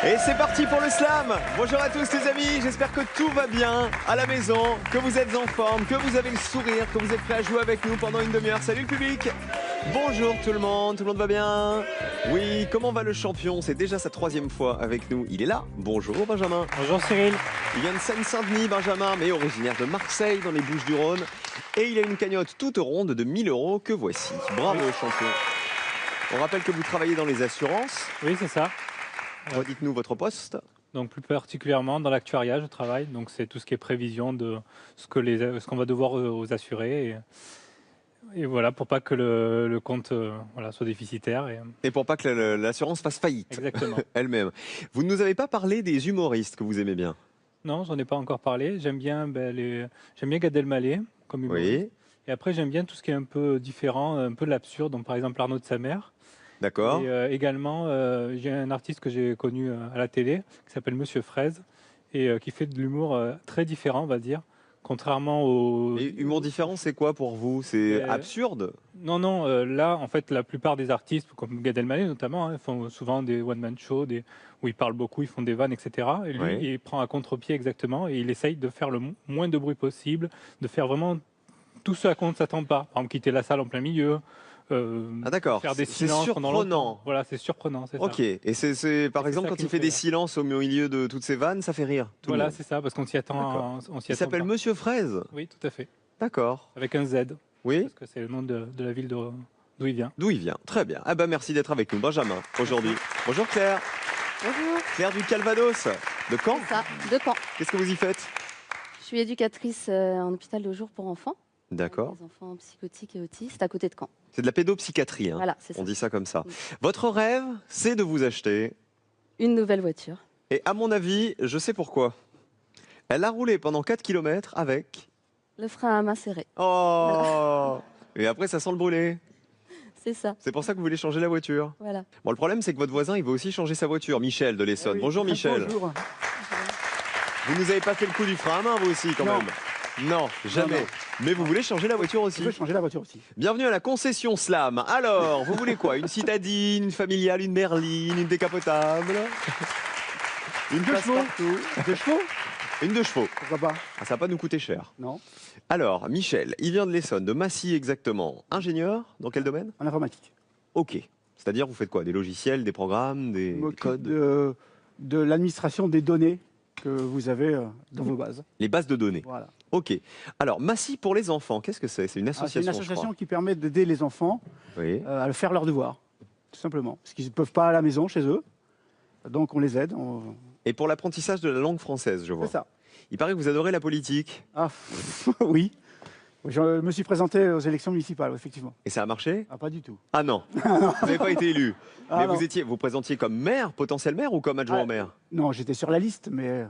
Et c'est parti pour le slam. Bonjour à tous les amis, j'espère que tout va bien à la maison, que vous êtes en forme, que vous avez le sourire, que vous êtes prêts à jouer avec nous pendant une demi-heure. Salut le public. Bonjour tout le monde va bien? Oui, comment va le champion? C'est déjà sa 3e fois avec nous, il est là. Bonjour Benjamin. Bonjour Cyril. Il vient de Seine-Saint-Denis, Benjamin, mais originaire de Marseille dans les Bouches-du-Rhône. Et il a une cagnotte toute ronde de 1000 € que voici. Bravo champion. On rappelle que vous travaillez dans les assurances. Oui, c'est ça. Redites-nous votre poste. Donc plus particulièrement dans l'actuariat, je travaille. Donc c'est tout ce qui est prévision de ce qu'on va devoir aux assurés. Et voilà, pour pas que le compte soit déficitaire. Et pour pas que l'assurance fasse faillite. Exactement. Elle-même. Vous ne nous avez pas parlé des humoristes que vous aimez bien? Non, j'en ai pas encore parlé. J'aime bien Gad Elmaleh comme humoriste. Oui. Et après, j'aime bien tout ce qui est un peu différent, un peu de l'absurde. Donc par exemple, Arnaud de Samer. D'accord. Et également, j'ai un artiste que j'ai connu à la télé qui s'appelle Monsieur Fraise et qui fait de l'humour très différent, on va dire. Contrairement au... Et humour différent, c'est quoi pour vous? C'est absurde? Non, là, en fait, la plupart des artistes, comme Gad Elmaleh notamment, hein, font souvent des one-man shows où ils parlent beaucoup, ils font des vannes, etc. Et lui, il prend à contre-pied exactement et il essaye de faire le moins de bruit possible, de faire vraiment tout ce à quoi on ne s'attend pas. Par exemple, quitter la salle en plein milieu. D'accord, faire des c'est silences surprenant. Voilà, c'est surprenant, c'est ok, ça. Et c'est par exemple quand il fait des silences au milieu de toutes ces vannes, ça fait rire tout le monde. C'est ça, parce qu'on s'y attend. Il s'appelle Monsieur Fraise? Oui, tout à fait. D'accord. Avec un Z. Oui. Parce que c'est le nom de la ville d'où il vient. D'où il vient, très bien. Ah bah merci d'être avec nous, Benjamin, aujourd'hui. Bonjour Claire. Bonjour. Claire du Calvados. De Caen? C'est ça, de Caen. Qu'est-ce que vous y faites? Je suis éducatrice en hôpital de jour pour enfants. D'accord. Les enfants psychotiques et autistes à côté de Caen. C'est de la pédopsychiatrie, hein. Voilà, c'est ça. On dit ça comme ça. Votre rêve, c'est de vous acheter une nouvelle voiture. Et à mon avis, je sais pourquoi. Elle a roulé pendant 4 km avec... Le frein à main serré. Oh. Et après, ça sent le brûler. C'est ça. C'est pour ça que vous voulez changer la voiture. Voilà. Bon, le problème, c'est que votre voisin, il veut aussi changer sa voiture. Michel de l'Essonne. Oui. Bonjour Michel. Bonjour. Vous nous avez pas fait le coup du frein à main, vous aussi, quand Non. même? Non, jamais. Non. Mais vous voulez changer la voiture aussi? Je veux changer la voiture aussi. Bienvenue à la concession Slam. Alors, vous voulez quoi? Une citadine, une familiale, une berline, une décapotable? Une passe-partout? 2 chevaux? Une 2 chevaux. Pourquoi pas? Ah, ça va pas nous coûter cher. Non. Alors, Michel, il vient de l'Essonne, de Massy exactement. Ingénieur, dans quel domaine? En informatique. Ok. C'est-à-dire, vous faites quoi? Des logiciels, des programmes, des Je m'occupe codes? de l'administration des données que vous avez dans vos bases. Les bases de données. Voilà. Ok. Alors, Massy pour les enfants, qu'est-ce que c'est? C'est une C'est association, une je association crois. qui permet d'aider les enfants Oui. à faire leurs devoirs, tout simplement. Parce qu'ils ne peuvent pas à la maison, chez eux. Donc on les aide. Et pour l'apprentissage de la langue française, je vois. C'est ça. Il paraît que vous adorez la politique. Ah, oui. Je me suis présenté aux élections municipales, effectivement. Et ça a marché? Ah, pas du tout. Ah non, vous n'avez pas été élu. Ah, Mais non. vous présentiez comme maire, potentiel maire, ou comme adjoint au maire? Non, j'étais sur la liste, mais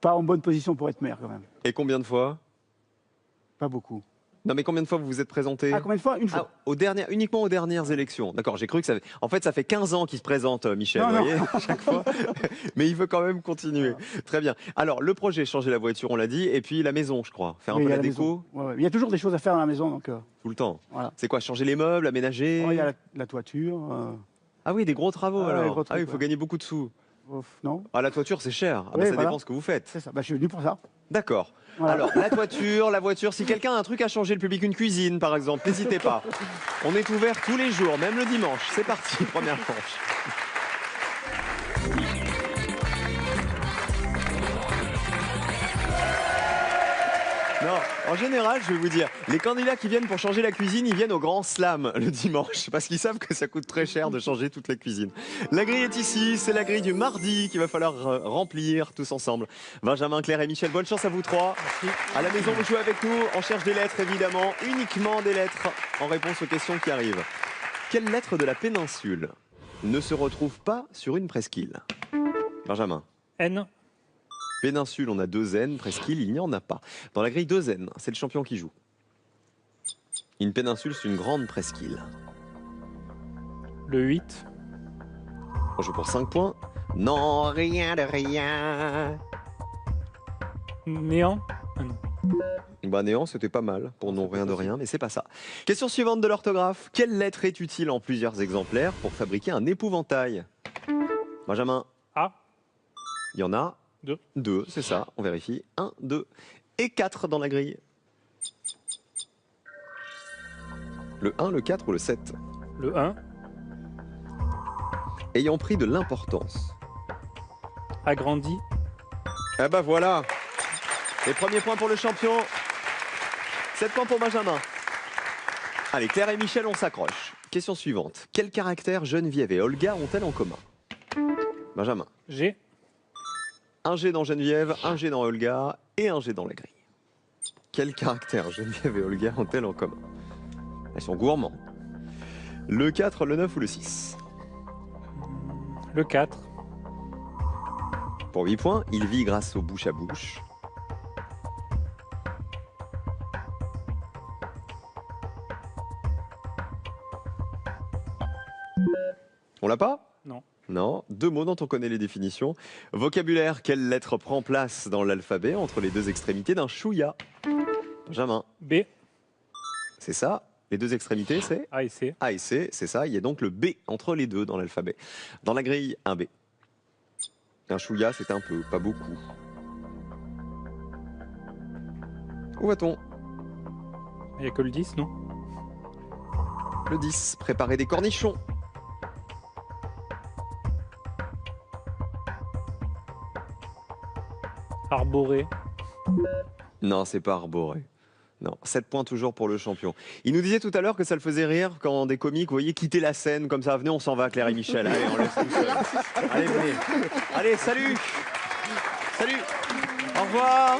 pas en bonne position pour être maire, quand même. Et combien de fois? Pas beaucoup. Non, mais combien de fois vous vous êtes présenté? Ah, combien de fois? Une fois. Uniquement aux dernières élections. D'accord, j'ai cru que ça... En fait, ça fait 15 ans qu'il se présente, Michel, Non, vous non. voyez, chaque fois. Mais il veut quand même continuer. Très bien. Alors, le projet, changer la voiture, on l'a dit, et puis la maison, je crois. Faire un Oui, peu il y a la la déco, maison. Ouais, ouais. Il y a toujours des choses à faire dans la maison, donc tout le temps. voilà. C'est quoi, changer les meubles, aménager? Oh, il y a la toiture. Ah oui, des gros travaux, Ah ouais, alors. des gros Ah oui, il trucs, faut gagner beaucoup de sous. Non, Ah, la toiture, c'est cher. Ah, bah, Oui, ça voilà. dépend ce que vous faites. c'est ça. Bah, je suis venu pour ça. D'accord. Voilà. Alors, la voiture, si quelqu'un a un truc à changer, le public, une cuisine par exemple, n'hésitez pas. On est ouvert tous les jours, même le dimanche. C'est parti, première manche. Non, en général, je vais vous dire, les candidats qui viennent pour changer la cuisine, ils viennent au Grand Slam le dimanche, parce qu'ils savent que ça coûte très cher de changer toute la cuisine. La grille est ici, c'est la grille du mardi qu'il va falloir remplir tous ensemble. Benjamin, Claire et Michel, bonne chance à vous trois. Merci. À la maison, vous jouez avec nous, on cherche des lettres évidemment, uniquement des lettres en réponse aux questions qui arrivent. Quelle lettre de la péninsule ne se retrouve pas sur une presqu'île? Benjamin. N. Péninsule, on a 2 N, presqu'île, il n'y en a pas. Dans la grille 2 N, c'est le champion qui joue. Une péninsule, c'est une grande presqu'île. Le 8. On joue pour 5 points. Non, rien de rien. Néant. Ah non. Bah néant, c'était pas mal pour non rien de rien, mais c'est pas ça. Question suivante de l'orthographe. Quelle lettre est utile en plusieurs exemplaires pour fabriquer un épouvantail? Benjamin. A. Il y en a 2. 2, c'est ça. On vérifie. 1, 2 et 4 dans la grille. Le 1, le 4 ou le 7? Le 1. Ayant pris de l'importance. Agrandi. Eh ben voilà. Les premiers points pour le champion. 7 points pour Benjamin. Allez, Claire et Michel, on s'accroche. Question suivante. Quels caractères Geneviève et Olga ont-elles en commun? Benjamin. G. Un G dans Geneviève, un G dans Olga et un G dans la grille. Quels caractères Geneviève et Olga ont-elles en commun? Elles sont gourmands. Le 4, le 9 ou le 6? Le 4. Pour 8 points, il vit grâce au bouche à bouche. On l'a pas? Non. Non. 2 mots dont on connaît les définitions. Vocabulaire, quelle lettre prend place dans l'alphabet entre les deux extrémités d'un chouïa? Benjamin. B. C'est ça. Les deux extrémités, c'est A et C. A et C, c'est ça. Il y a donc le B entre les deux dans l'alphabet. Dans la grille, un B. Un chouïa, c'est un peu, pas beaucoup. Où va-t-on? Il n'y a que le 10, non? Le 10, préparer des cornichons. Arboré. Non, c'est pas arboré. Non, 7 points toujours pour le champion. Il nous disait tout à l'heure que ça le faisait rire quand des comiques, vous voyez, quittaient la scène comme ça. Venez, on s'en va, Claire et Michel. Allez, on laisse tout seul. Allez, venez. Allez, salut. Salut. Au revoir.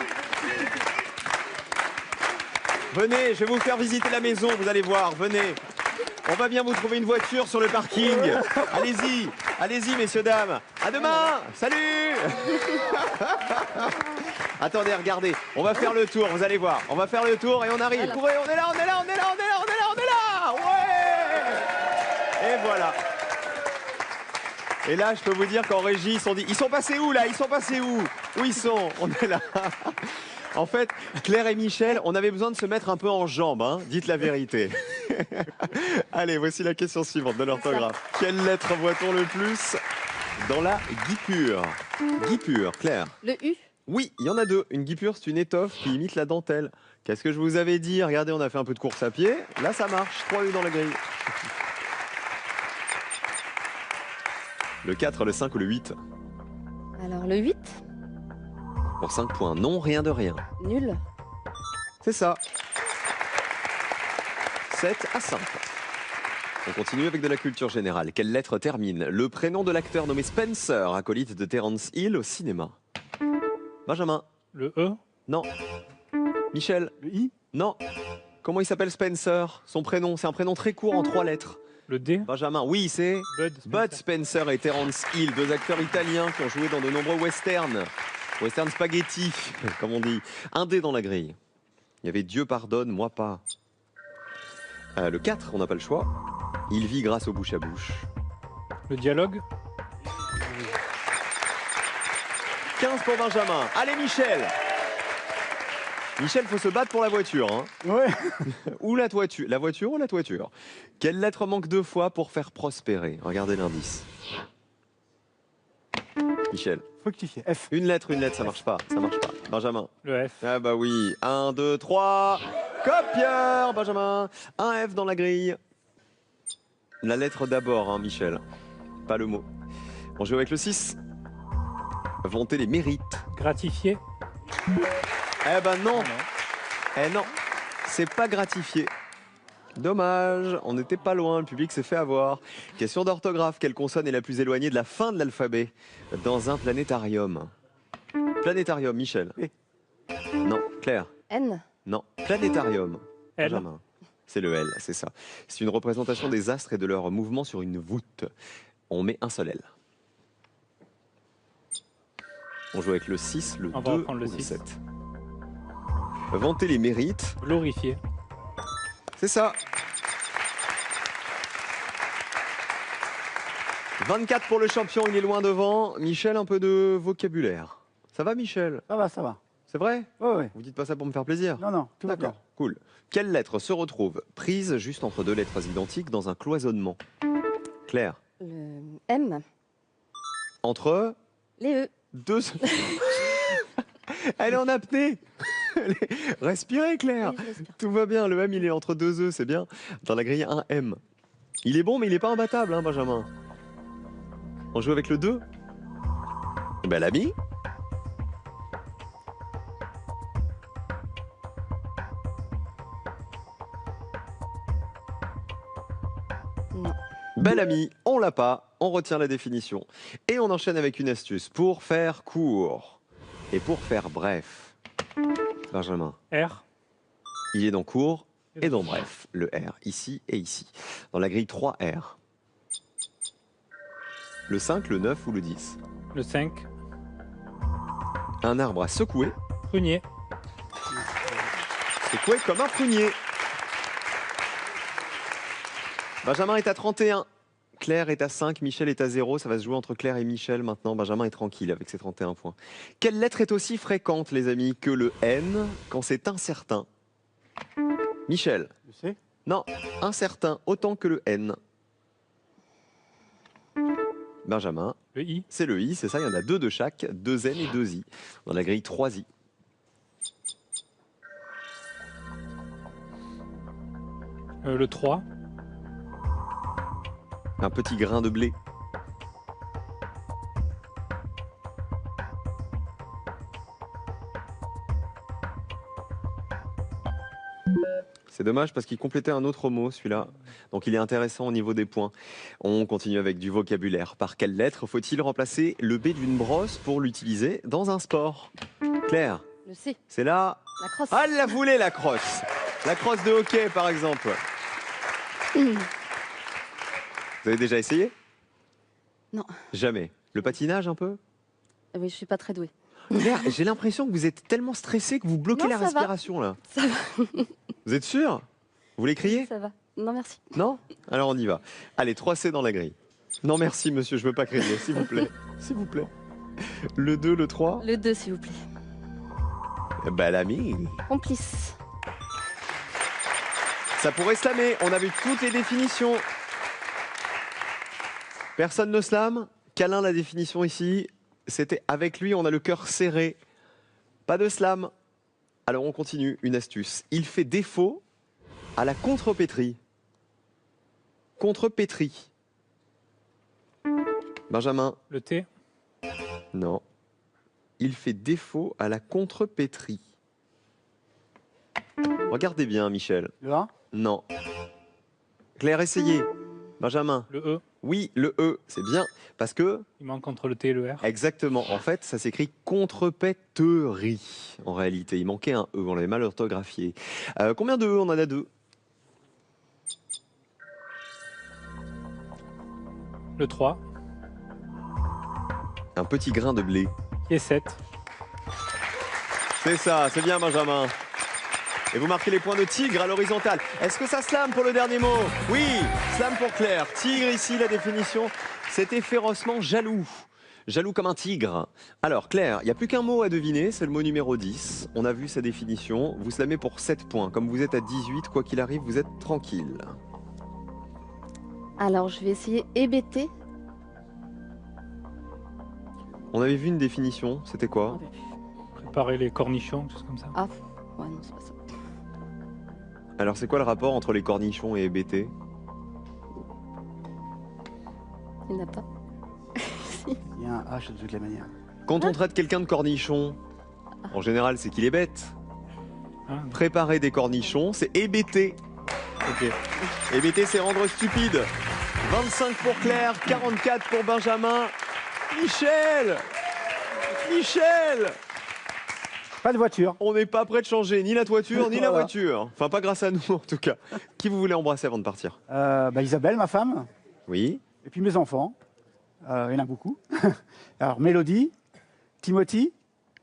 Venez, je vais vous faire visiter la maison, vous allez voir, venez. On va bien vous trouver une voiture sur le parking. Allez-y, allez-y, messieurs, dames. À demain. Salut. Attendez, regardez, on va faire le tour, vous allez voir. On va faire le tour et on arrive. Courez, on est là, on est là, on est là, on est là, on est là, on est là. Ouais. Et voilà. Et là, je peux vous dire qu'en régie, ils sont passés où là? Ils sont passés où? Où ils sont? On est là. En fait, Claire et Michel, on avait besoin de se mettre un peu en jambes, hein. Dites la vérité. Allez, voici la question suivante de l'orthographe. Quelle lettre voit-on le plus dans la guipure? Guipure, Claire. Le U. Oui, il y en a 2. Une guipure, c'est une étoffe qui imite la dentelle. Qu'est-ce que je vous avais dit? Regardez, on a fait un peu de course à pied. Là, ça marche. 3 U dans la grille. Le 4, le 5 ou le 8? Alors le 8. Pour 5 points. Non, rien de rien. Nul. C'est ça. 7 à 5. On continue avec de la culture générale. Quelle lettre termine le prénom de l'acteur nommé Spencer, acolyte de Terence Hill au cinéma? Benjamin? Le E. Non. Michel? Le I. Non. Comment il s'appelle Spencer? Son prénom, c'est un prénom très court en 3 lettres. Le D. Benjamin, oui, c'est Bud Spencer et Terence Hill, 2 acteurs italiens qui ont joué dans de nombreux westerns. Western spaghetti, comme on dit. Un dé dans la grille. Il y avait Dieu pardonne, moi pas. Le 4, on n'a pas le choix. Il vit grâce au bouche à bouche. Le dialogue. 15 pour Benjamin. Allez, Michel. Michel, faut se battre pour la voiture. Hein. Ouais. Ou la toiture. La voiture ou la toiture. Quelle lettre manque 2 fois pour faire prospérer? Regardez l'indice. Michel. Fructifier. F. Une lettre, ça marche pas. Ça marche pas. Benjamin. Le F. Ah bah oui. 1, 2, 3. Copieur, Benjamin. Un F dans la grille. La lettre d'abord, hein, Michel. Pas le mot. On joue avec le 6. Vanter les mérites. Gratifié. Eh ben non. Ah non. Eh non. C'est pas gratifié. Dommage, on n'était pas loin, le public s'est fait avoir. Question d'orthographe, quelle consonne est la plus éloignée de la fin de l'alphabet dans un planétarium? Planétarium, Michel. Non, Claire. N. Non, planétarium. L. Benjamin. C'est le L, c'est ça. C'est une représentation des astres et de leur mouvement sur une voûte. On met un seul L. On joue avec le 6, le On va 2 reprendre le ou le 6. 7. Vanter les mérites. Glorifié. C'est ça. 24 pour le champion, il est loin devant. Michel, un peu de vocabulaire. Ça va, Michel? Ça va, ça va. C'est vrai? Ouais, ouais. Vous dites pas ça pour me faire plaisir? Non, non, tout va bien. D'accord, cool. Quelle lettre se retrouve prise juste entre deux lettres identiques dans un cloisonnement? Claire. Le M. Entre Les E. deux... Elle est en apnée. Respirez, Claire. Oui, je respire. Tout va bien, le M il est entre deux E, c'est bien. Dans la grille, un M. Il est bon, mais il n'est pas imbattable, hein, Benjamin. On joue avec le 2. Ben, l'ami. Non. Bel ami, on l'a pas, on retient la définition. Et on enchaîne avec une astuce pour faire court et pour faire bref. Benjamin, R. il est dans court et dans bref. Le R, ici et ici. Dans la grille 3 R. Le 5, le 9 ou le 10? Le 5. Un arbre à secouer. Prunier. Secouer comme un prunier. Benjamin est à 31. Claire est à 5, Michel est à 0. Ça va se jouer entre Claire et Michel maintenant. Benjamin est tranquille avec ses 31 points. Quelle lettre est aussi fréquente, les amis, que le N quand c'est incertain? Michel. Je sais. Non, incertain autant que le N. Benjamin. Le I. C'est le I, c'est ça, il y en a deux de chaque, deux N et deux I. Dans la grille 3 I. Le 3. Un petit grain de blé. C'est dommage parce qu'il complétait un autre mot, celui-là. Donc il est intéressant au niveau des points. On continue avec du vocabulaire. Par quelle lettre faut-il remplacer le B d'une brosse pour l'utiliser dans un sport? Claire, Le C. c'est là. La crosse. Ah, elle l'a voulu, la crosse. La crosse de hockey, par exemple. Vous avez déjà essayé? Non. Jamais. Le patinage, un peu? Oui, je suis pas très douée. Claire, j'ai l'impression que vous êtes tellement stressé que vous bloquez Non, la ça va. respiration, là. Ça va. Vous êtes sûr? Vous voulez crier? Ça va. Non, merci. Non? Alors on y va. Allez, 3C dans la grille. Non merci monsieur, je veux pas crier, s'il vous plaît. S'il vous plaît. Le 2, le 3. Le 2, s'il vous plaît. Bah l'ami. Complice. Ça pourrait slammer, on a vu toutes les définitions. Personne ne slame. Câlin, la définition ici, c'était avec lui, on a le cœur serré. Pas de slam. Alors on continue, une astuce. Il fait défaut à la contrepétrie. Contrepétrie. Benjamin. Le T. Non. Il fait défaut à la contrepétrie. Regardez bien, Michel. Le 1. Non. Claire, essayez. Benjamin. Le E. Oui, le E, c'est bien. Parce que, Il manque entre le T et le R. exactement, en fait, ça s'écrit contrepéterie. En réalité, il manquait un E, on l'avait mal orthographié. Combien de E? On en a 2. Le 3. Un petit grain de blé. Qui est 7. C'est ça, c'est bien, Benjamin. Et vous marquez les points de tigre à l'horizontale. Est-ce que ça slam pour le dernier mot? Oui, slam pour Claire. Tigre ici, la définition, c'était férocement jaloux. Jaloux comme un tigre. Alors Claire, il n'y a plus qu'un mot à deviner, c'est le mot numéro 10. On a vu sa définition. Vous slamez pour 7 points. Comme vous êtes à 18, quoi qu'il arrive, vous êtes tranquille. Alors, je vais essayer hébété. On avait vu une définition, c'était quoi? Préparer les cornichons, quelque chose comme ça. Ah, ouais, non, c'est pas ça. Alors c'est quoi le rapport entre les cornichons et hébété? Il n'y en a pas. Il y a un H de toutes les manières. Quand on traite quelqu'un de cornichon, en général c'est qu'il est bête. Ah, Préparer des cornichons, c'est hébéter. ok. Hébéter, c'est rendre stupide. 25 pour Claire, 44 pour Benjamin. Michel! Michel! Pas de voiture. On n'est pas prêt de changer ni la toiture ni la Voilà. voiture. Enfin, pas grâce à nous en tout cas. Qui vous voulez embrasser avant de partir? Isabelle, ma femme, Oui. et puis mes enfants. Il y en a beaucoup. Alors, Mélodie, Timothy,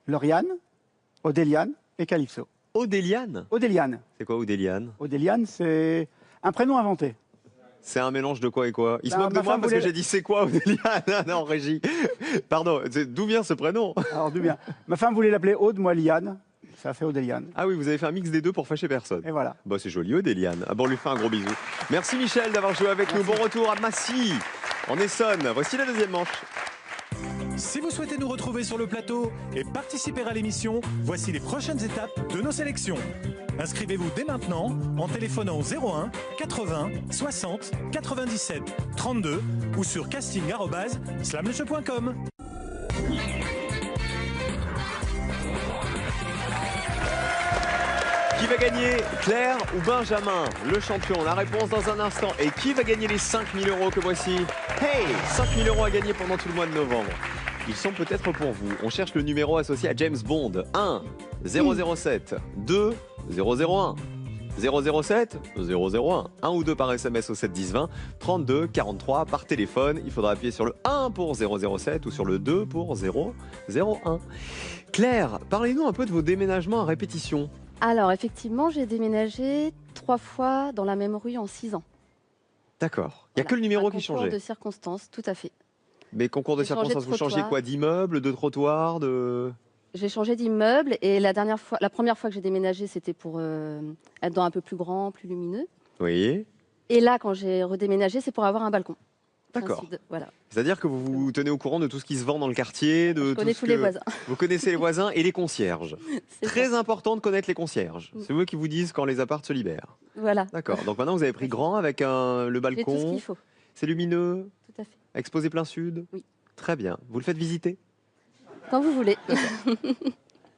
Lauriane, Odéliane et Calypso. Odéliane? Odéliane. C'est quoi Odéliane? Odéliane, c'est un prénom inventé. C'est un mélange de quoi et quoi? Il se Ben, moque de ma moi femme parce que voulait- j'ai dit c'est quoi, Odéliane? Non, régie. Pardon, d'où vient ce prénom? Alors, d'où bien. Ma femme voulait l'appeler Aude, moi Liane. Ça a fait Odéliane. Ah oui, vous avez fait un mix des deux pour fâcher personne. Et voilà. Bah, c'est joli, Odéliane. Ah bon, on lui fait un gros bisou. Merci Michel d'avoir joué avec nous. Bon retour à Massy, en Essonne. Voici la deuxième manche. Si vous souhaitez nous retrouver sur le plateau et participer à l'émission, voici les prochaines étapes de nos sélections. Inscrivez-vous dès maintenant en téléphonant au 01 80 60 97 32 ou sur casting@slamleshow.com. Qui va gagner, Claire ou Benjamin? Le champion, la réponse dans un instant. Et qui va gagner les 5000 € que voici? Hey, 5000 € à gagner pendant tout le mois de novembre. Ils sont peut-être pour vous. On cherche le numéro associé à James Bond. 1 007 2 001 007 001. 1 ou 2 par SMS au 7 10 20. 32 43 par téléphone. Il faudra appuyer sur le 1 pour 007 ou sur le 2 pour 001. Claire, parlez-nous un peu de vos déménagements à répétition. Alors, effectivement, j'ai déménagé 3 fois dans la même rue en 6 ans. D'accord. Il n'y a Voilà. que le numéro Un qui concours changeait. de circonstances, tout à fait. Mais concours de J'ai changé de circonstances, vous changez trottoir. quoi? D'immeuble, de trottoir, de... J'ai changé d'immeuble et la première fois que j'ai déménagé, c'était pour être dans un peu plus grand, plus lumineux. Oui. Et là, quand j'ai redéménagé, c'est pour avoir un balcon. D'accord. Ainsi de- Voilà. C'est-à-dire que vous vous tenez au courant de tout ce qui se vend dans le quartier, de Je tout connais ce tous les que- voisins. Vous connaissez les voisins et les concierges. C'est Très ça. important de connaître les concierges. Mm. C'est eux qui vous disent quand les apparts se libèrent. Voilà. D'accord. Donc maintenant vous avez pris grand avec le J'ai tout ce balcon. qu'il faut. C'est lumineux, Tout à fait. exposé plein sud. Oui. Très bien. Vous le faites visiter? Quand vous voulez.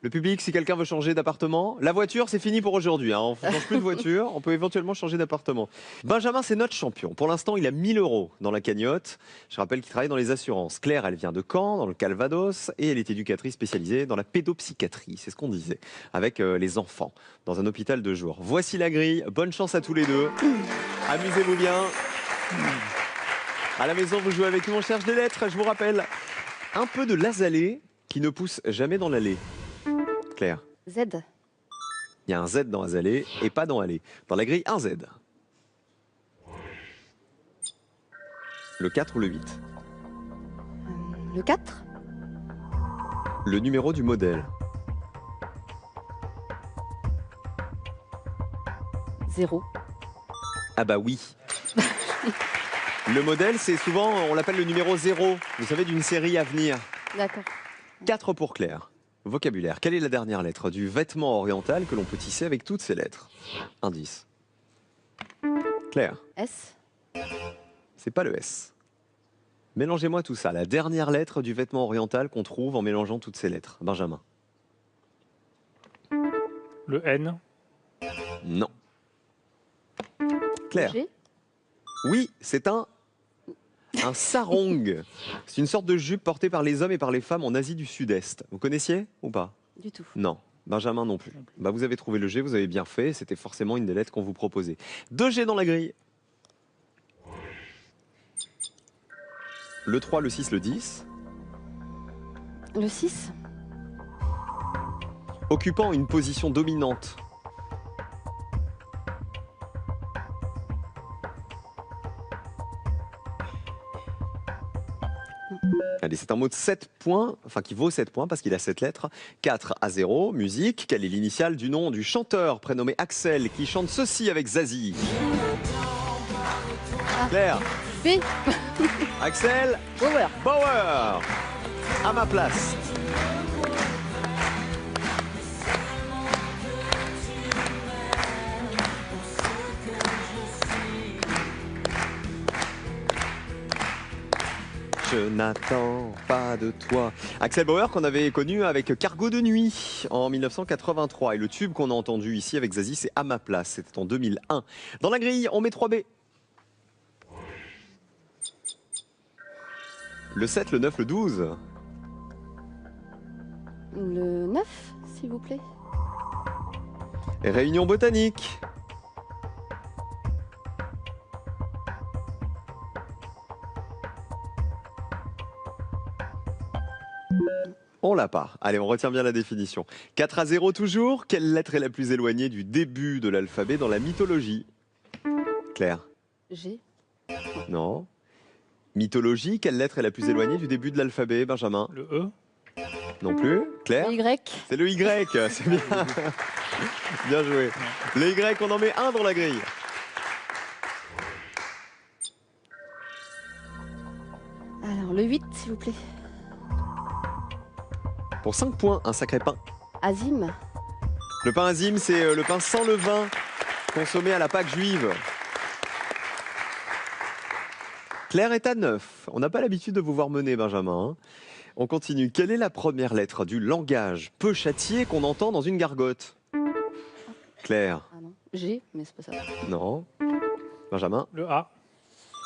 Le public, si quelqu'un veut changer d'appartement, la voiture, c'est fini pour aujourd'hui. Hein. On ne change plus de voiture, on peut éventuellement changer d'appartement. Benjamin, c'est notre champion. Pour l'instant, il a 1000 € dans la cagnotte. Je rappelle qu'il travaille dans les assurances. Claire, elle vient de Caen, dans le Calvados, et elle est éducatrice spécialisée dans la pédopsychiatrie, c'est ce qu'on disait, avec les enfants, dans un hôpital de jour. Voici la grille. Bonne chance à tous les deux. Amusez-vous bien. À la maison, vous jouez avec nous, on cherche des lettres. Je vous rappelle, un peu de lazalé qui ne pousse jamais dans l'allée. Claire. Z. Il y a un Z dans Azalée et pas dans Allée. Dans la grille, un Z. Le 4 ou le 8. Le 4. Le numéro du modèle. 0. Ah bah oui. Le modèle, c'est souvent, on l'appelle le numéro 0. Vous savez, d'une série à venir. D'accord. 4 pour Claire. Vocabulaire. Quelle est la dernière lettre du vêtement oriental que l'on peut tisser avec toutes ces lettres? Indice. Claire. S. C'est pas le S. Mélangez-moi tout ça. La dernière lettre du vêtement oriental qu'on trouve en mélangeant toutes ces lettres. Benjamin. Le N. Non. Claire. G. Oui, c'est un sarong. C'est une sorte de jupe portée par les hommes et par les femmes en Asie du Sud-Est. Vous connaissiez ou pas? Du tout. Non. Benjamin non plus. Bah, vous avez trouvé le G, vous avez bien fait. C'était forcément une des lettres qu'on vous proposait. 2 G dans la grille. Le 3, le 6, le 10. Le 6. Occupant une position dominante. Allez, c'est un mot de 7 points, enfin qui vaut 7 points parce qu'il a 7 lettres. 4 à 0, musique. Quelle est l'initiale du nom du chanteur prénommé Axel qui chante ceci avec Zazie? Claire, B. Axel Power. Bauer. À ma place. Je n'attends pas de toi. Axel Bauer qu'on avait connu avec Cargo de nuit en 1983. Et le tube qu'on a entendu ici avec Zazie, c'est À ma place. C'était en 2001. Dans la grille, on met 3B. Le 7, le 9, le 12. Le 9, s'il vous plaît. Réunion botanique. On l'a pas. Allez, on retient bien la définition. 4 à 0 toujours. Quelle lettre est la plus éloignée du début de l'alphabet dans la mythologie? Claire. G. Non. Mythologie, quelle lettre est la plus éloignée du début de l'alphabet, Benjamin? Le E. Non plus. Claire? Le Y. C'est le Y, c'est bien. Bien joué. Le Y, on en met un dans la grille. Alors, le 8, s'il vous plaît. Pour 5 points, un sacré pain. Azim. Le pain azim, c'est le pain sans levain consommé à la Pâque juive. Claire est à 9. On n'a pas l'habitude de vous voir mener, Benjamin. Hein. On continue. Quelle est la première lettre du langage peu châtié qu'on entend dans une gargote? Claire? Ah non, G, mais c'est pas ça. Non. Benjamin? Le A.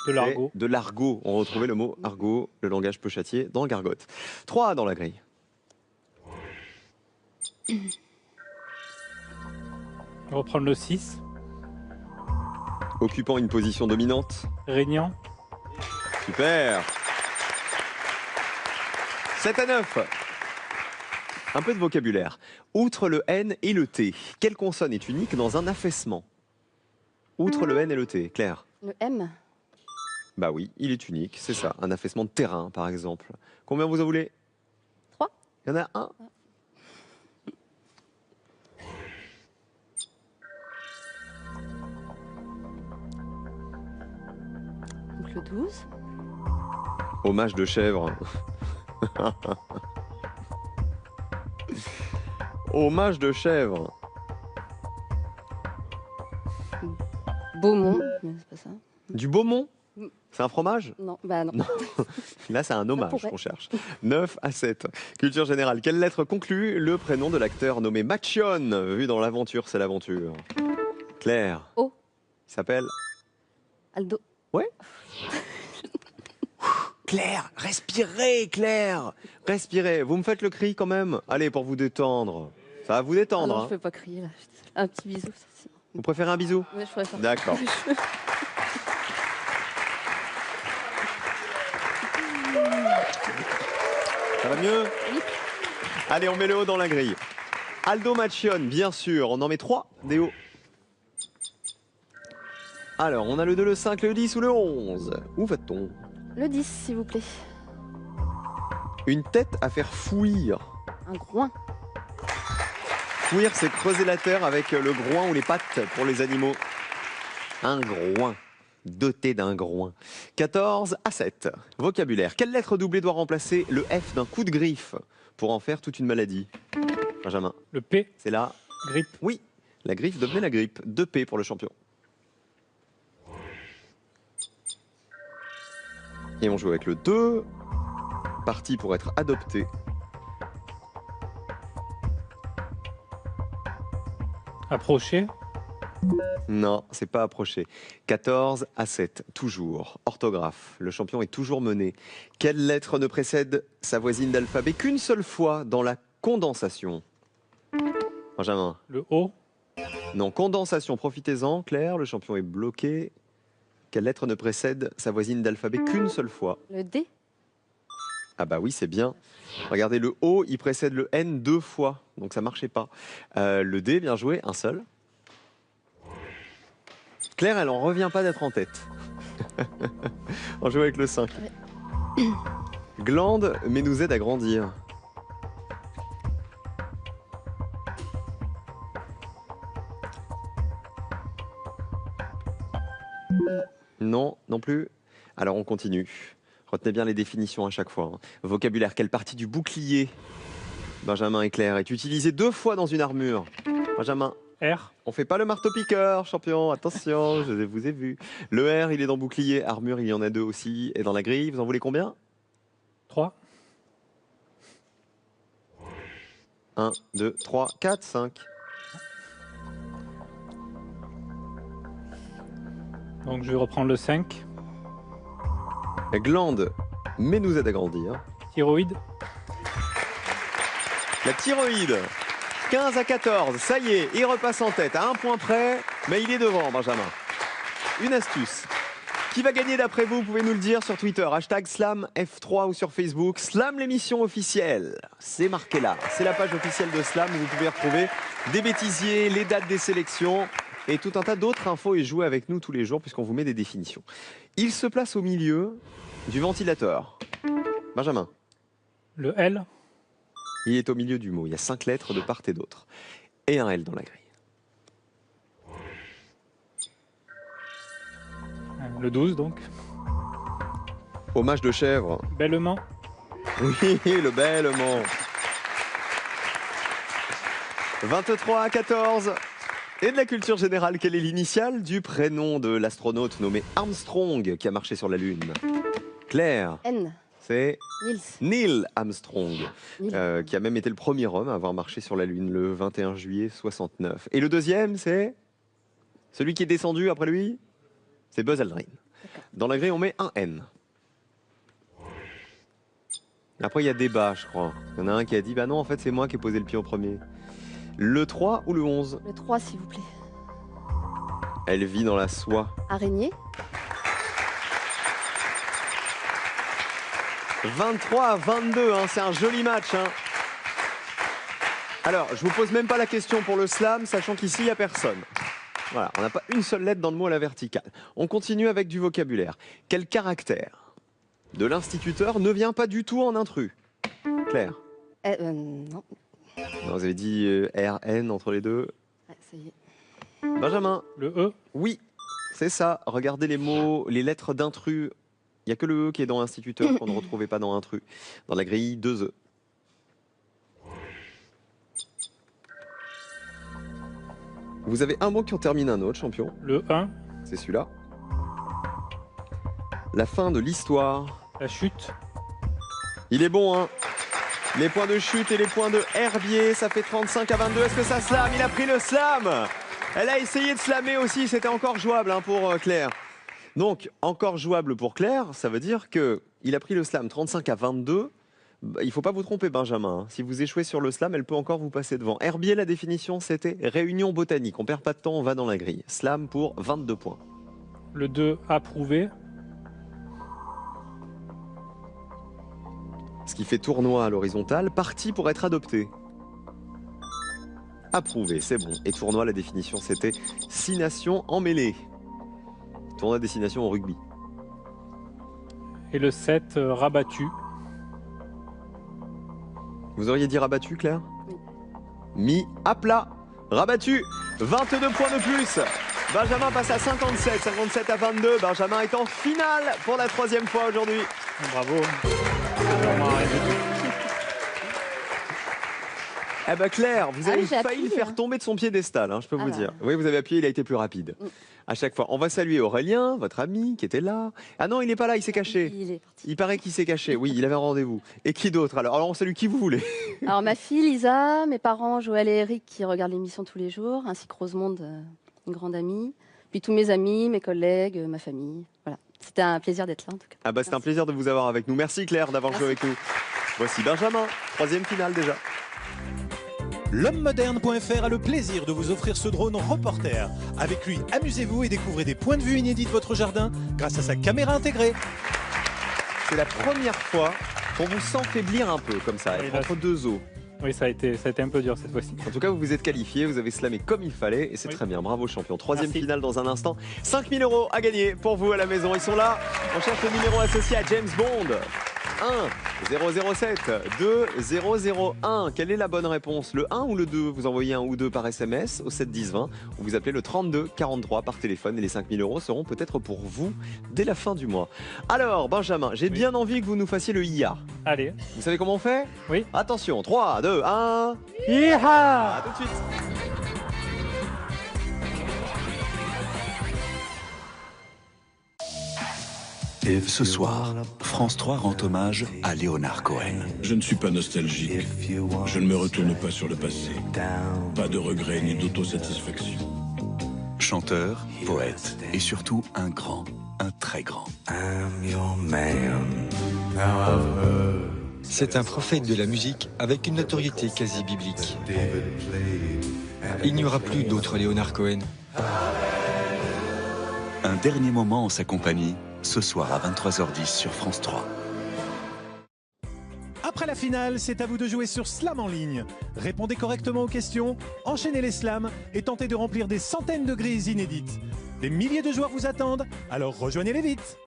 De l'argot. De l'argot. On retrouvait le mot argot, le langage peu châtié, dans gargote. 3 dans la grille. On va reprendre le 6. Occupant une position dominante. Régnant. Super. 7 à 9. Un peu de vocabulaire. Outre le N et le T, quelle consonne est unique dans un affaissement? Outre le N et le T, Claire? Le M. Bah oui, il est unique, c'est ça. Un affaissement de terrain, par exemple. Combien vous en voulez? 3. Il y en a un. Donc le 12. Hommage de chèvre. Hommage de chèvre. Beaumont, mais c'est pas ça. Du Beaumont? C'est un fromage? Non, bah non. Non. Là, c'est un hommage pourrait. qu'on cherche. 9 à 7. Culture générale. Quelle lettre conclut le prénom de l'acteur nommé Machion, vu dans L'aventure, c'est l'aventure? Claire. O. Il s'appelle? Aldo. Ouais. Claire, respirez, Claire. Respirez. Vous me faites le cri quand même? Allez, pour vous détendre. Ça va vous Ah détendre. non, Hein. je peux pas crier là. Un petit bisou, ça, c'est... Vous préférez un bisou? Ouais, je préfère. D'accord. Ça va mieux? Oui. Allez, on met le haut dans la grille. Aldo Machion, bien sûr. On en met 3 des hauts. Alors, on a le 2, le 5, le 10 ou le 11. Où va-t-on? Le 10, s'il vous plaît. Une tête à faire fouir. Un groin. Fouir, c'est creuser la terre avec le groin ou les pattes pour les animaux. Un groin. Doté d'un groin. 14 à 7. Vocabulaire. Quelle lettre doublée doit remplacer le F d'un coup de griffe pour en faire toute une maladie? Benjamin. Le P. C'est là. Grippe. Oui. La griffe devenait la grippe. 2P pour le champion. Et on joue avec le 2. Parti pour être adopté. Approcher. Non, c'est pas approché. 14 à 7, toujours. Orthographe. Le champion est toujours mené. Quelle lettre ne précède sa voisine d'alphabet qu'une seule fois dans la condensation? Benjamin. Le O. Non, condensation. Profitez-en. Claire, le champion est bloqué. Quelle lettre ne précède sa voisine d'alphabet qu'une seule fois? Le D. Ah bah oui, c'est bien. Regardez, le O, il précède le N 2 fois. Donc ça marchait pas. Le D, bien joué, un seul. Claire, elle en revient pas d'être en tête. On joue avec le 5. Ouais. Glande, mais nous aide à grandir. Non, non plus. Alors on continue. Retenez bien les définitions à chaque fois. Hein. Vocabulaire, quelle partie du bouclier, Benjamin et Claire, est utilisée 2 fois dans une armure? Benjamin. R. On fait pas le marteau-piqueur, champion, attention, je vous ai vu. Le R, il est dans bouclier, armure, il y en a 2 aussi. Et dans la grille, vous en voulez combien? 3. 1, 2, 3, 4, 5. Donc je vais reprendre le 5. Glande, mais nous aide à grandir. Thyroïde. La thyroïde, 15 à 14, ça y est, il repasse en tête à 1 point près, mais il est devant, Benjamin. Une astuce. Qui va gagner d'après vous? Vous pouvez nous le dire sur Twitter, hashtag SlamF3 ou sur Facebook. Slam l'émission officielle, c'est marqué là. C'est la page officielle de Slam où vous pouvez retrouver des bêtisiers, les dates des sélections et tout un tas d'autres infos et jouer avec nous tous les jours puisqu'on vous met des définitions. Il se place au milieu du ventilateur. Benjamin. Le L. Il est au milieu du mot. Il y a 5 lettres de part et d'autre. Et un L dans la grille. Le 12, donc. Hommage de chèvre. Bellement. Oui, le Bellement. 23-14. Et de la culture générale, quelle est l'initiale du prénom de l'astronaute nommé Armstrong qui a marché sur la Lune? Claire. N. C'est Nils. Neil Armstrong, Neil. qui a même été le premier homme à avoir marché sur la Lune le 21 juillet 69. Et le deuxième, c'est celui qui est descendu après lui, c'est Buzz Aldrin. Dans la grille, on met un N. Après, il y a débat, je crois. Il y en a un qui a dit, bah non, en fait, c'est moi qui ai posé le pied en premier. Le 3 ou le 11? Le 3, s'il vous plaît. Elle vit dans la soie. Araignée. 23-22, hein, c'est un joli match. Hein. Alors, je vous pose même pas la question pour le slam, sachant qu'ici, il n'y a personne. Voilà, on n'a pas une seule lettre dans le mot à la verticale. On continue avec du vocabulaire. Quel caractère de l'instituteur ne vient pas du tout en intrus? Claire? Non. Non, vous avez dit RN entre les deux. Ouais, ça y est. Benjamin? Le E. Oui, c'est ça. Regardez les mots, les lettres d'intrus. Il n'y a que le E qui est dans instituteur qu'on ne retrouvait pas dans intrus. Dans la grille, 2 E. Vous avez un mot qui en termine un autre, champion. Le 1. C'est celui-là. La fin de l'histoire. La chute. Il est bon, hein. Les points de chute et les points de Herbier, ça fait 35-22. Est-ce que ça slam? Il a pris le slam. Elle a essayé de slammer aussi, c'était encore jouable hein, pour Claire. Donc, encore jouable pour Claire, ça veut dire qu'il a pris le slam 35-22. Il ne faut pas vous tromper, Benjamin. Hein. Si vous échouez sur le slam, elle peut encore vous passer devant. Herbier, la définition, c'était réunion botanique. On perd pas de temps, on va dans la grille. Slam pour 22 points. Le 2. Approuvé. Ce qui fait tournoi à l'horizontale, parti pour être adopté. Approuvé, c'est bon. Et tournoi, la définition, c'était 6 nations en mêlée. Tournoi destination au rugby. Et le 7. Rabattu. Vous auriez dit rabattu, Claire? Oui. Mis à plat. Rabattu. 22 points de plus. Benjamin passe à 57. 57-22. Benjamin est en finale pour la 3e fois aujourd'hui. Bravo. Vraiment rien du tout. Eh ben Claire, vous avez j'ai failli le appuyé, faire hein. tomber de son piédestal, hein, je peux vous bah. dire. Oui, vous avez appuyé, il a été plus rapide. À chaque fois. On va saluer Aurélien, votre ami, qui était là. Ah non, il n'est pas là, il s'est caché. Il est parti. Il paraît qu'il s'est caché. Oui, il avait un rendez-vous. Et qui d'autre alors on salue qui vous voulez. Alors, ma fille Lisa, mes parents Joël et Eric qui regardent l'émission tous les jours, ainsi que Rosemonde, une grande amie. Puis tous mes amis, mes collègues, ma famille. Voilà. C'était un plaisir d'être là en tout cas. Ah bah c'est un plaisir de vous avoir avec nous. Merci Claire d'avoir joué avec nous. Voici Benjamin, 3e finale déjà. L'homme-moderne.fr a le plaisir de vous offrir ce drone reporter. Avec lui, amusez-vous et découvrez des points de vue inédits de votre jardin grâce à sa caméra intégrée. C'est la première fois qu'on vous sent faiblir un peu comme ça, Oui, être là, entre deux eaux. Oui, ça a été un peu dur cette fois-ci. En tout cas, vous vous êtes qualifié, vous avez slamé comme il fallait et c'est Oui. très bien. Bravo champion. 3e Merci. finale dans un instant. 5 000 € à gagner pour vous à la maison. Ils sont là. On cherche le numéro associé à James Bond. 1 007 2 001. Quelle est la bonne réponse? Le 1 ou le 2? Vous envoyez un ou deux par SMS au 7 10 20 ou vous appelez le 32 43 par téléphone et les 5 000 € seront peut-être pour vous dès la fin du mois. Alors Benjamin, j'ai bien envie que vous nous fassiez le IA. Allez. Vous savez comment on fait? Oui. Attention, 3 2 1. Hi-ha! À tout de suite. Ce soir, France 3 rend hommage à Leonard Cohen. Je ne suis pas nostalgique. Je ne me retourne pas sur le passé. Pas de regrets ni d'autosatisfaction. Chanteur, poète et surtout un très grand. C'est un prophète de la musique avec une notoriété quasi biblique. Il n'y aura plus d'autres Leonard Cohen. Un dernier moment en sa compagnie, ce soir à 23h10 sur France 3. Après la finale, c'est à vous de jouer sur Slam en ligne. Répondez correctement aux questions, enchaînez les slams et tentez de remplir des centaines de grilles inédites. Des milliers de joueurs vous attendent, alors rejoignez-les vite.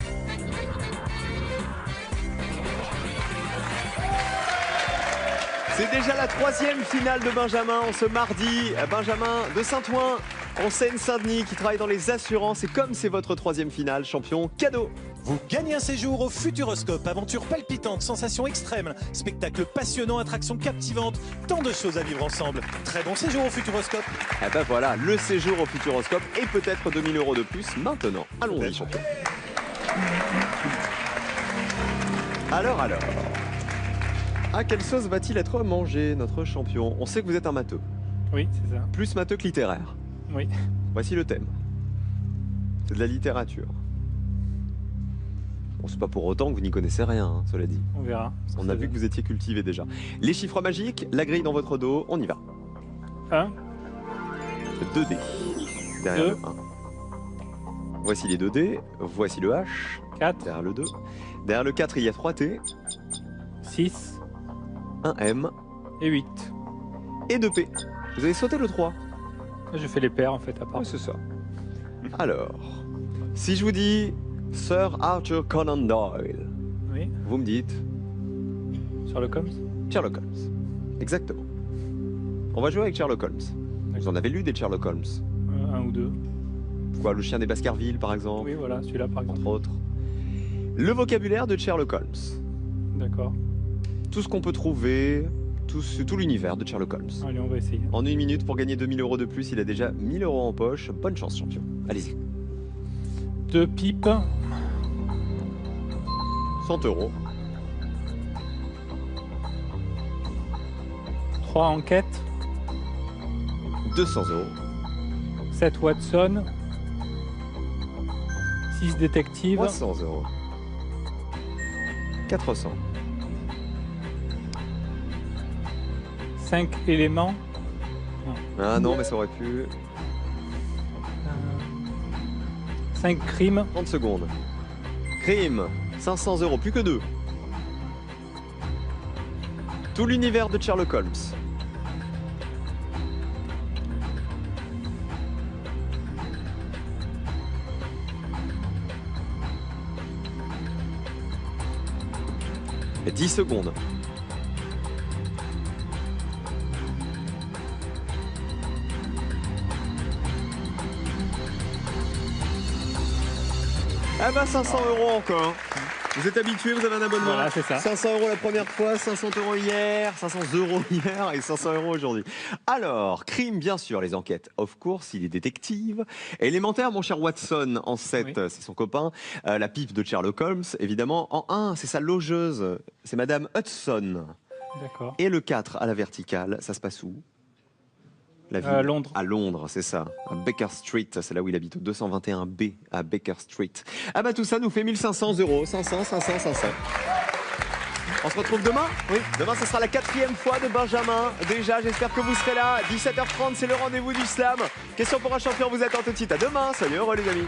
C'est déjà la 3e finale de Benjamin en ce mardi. Benjamin de Saint-Ouen en Seine-Saint-Denis qui travaille dans les assurances. Et comme c'est votre 3e finale, champion, cadeau. Vous gagnez un séjour au Futuroscope, aventure palpitante, sensations extrêmes, spectacle passionnant, attractions captivantes, tant de choses à vivre ensemble. Très bon séjour au Futuroscope. Eh ben voilà, le séjour au Futuroscope et peut-être 2000 € de plus maintenant. Allons-y, champion. Alors. À quelle sauce va-t-il être mangé, notre champion? On sait que vous êtes un matheux. Oui, c'est ça. Plus matheux que littéraire. Oui. Voici le thème. C'est de la littérature. Bon, c'est pas pour autant que vous n'y connaissez rien, hein, cela dit. On verra. On a vu que vous étiez cultivé déjà. Les chiffres magiques, la grille dans votre dos, on y va. 1, 2 dés. Derrière 2. le 1. Voici les 2 dés. Voici le H. 4, Derrière le 2. Derrière le 4, il y a 3 T. 6 1 M. et 8. Et 2 P. Vous avez sauté le 3. Je fais les paires en fait à part. Oui, c'est ça. Alors, si je vous dis Sir Arthur Conan Doyle, Oui. vous me dites Sherlock Holmes. Sherlock Holmes. Exactement. On va jouer avec Sherlock Holmes. Vous en avez lu des Sherlock Holmes? 1 ou 2. Quoi, le chien des Baskerville, par exemple? Oui, voilà, celui-là par exemple. Entre autres. Le vocabulaire de Sherlock Holmes. D'accord. Tout ce qu'on peut trouver, tout l'univers de Sherlock Holmes. Allez, on va essayer. En 1 minute, pour gagner 2000 € de plus, il a déjà 1000 € en poche. Bonne chance, champion. Allez-y. 2 pipes. 100 €. 3 enquêtes. 200 €. 7 Watson. 6 détectives. 300 €. 400. 5 éléments. Ah non, mais ça aurait pu. 5 crimes. 30 secondes. Crime. 500 €, plus que 2. Tout l'univers de Sherlock Holmes. Et 10 secondes. Ah bah 500 € encore. Vous êtes habitué, vous avez un abonnement. Voilà, c'est ça. 500 € la première fois, 500 € hier, 500 € hier et 500 € aujourd'hui. Alors, crime, bien sûr, les enquêtes. Of course, il est détective. Élémentaire, mon cher Watson, en 7, Oui. c'est son copain. La pipe de Sherlock Holmes, évidemment. En 1, c'est sa logeuse. C'est Madame Hudson. D'accord. Et le 4, à la verticale, ça se passe où? La ville. À Londres. À Londres, c'est ça. À Baker Street, c'est là où il habite, au 221B à Baker Street. Ah bah tout ça nous fait 1500 €. 500. On se retrouve demain? Oui. Demain, ce sera la 4e fois de Benjamin. Déjà, j'espère que vous serez là. 17h30, c'est le rendez-vous du slam. Question pour un champion vous attend tout de suite. À demain. Soyez heureux les amis.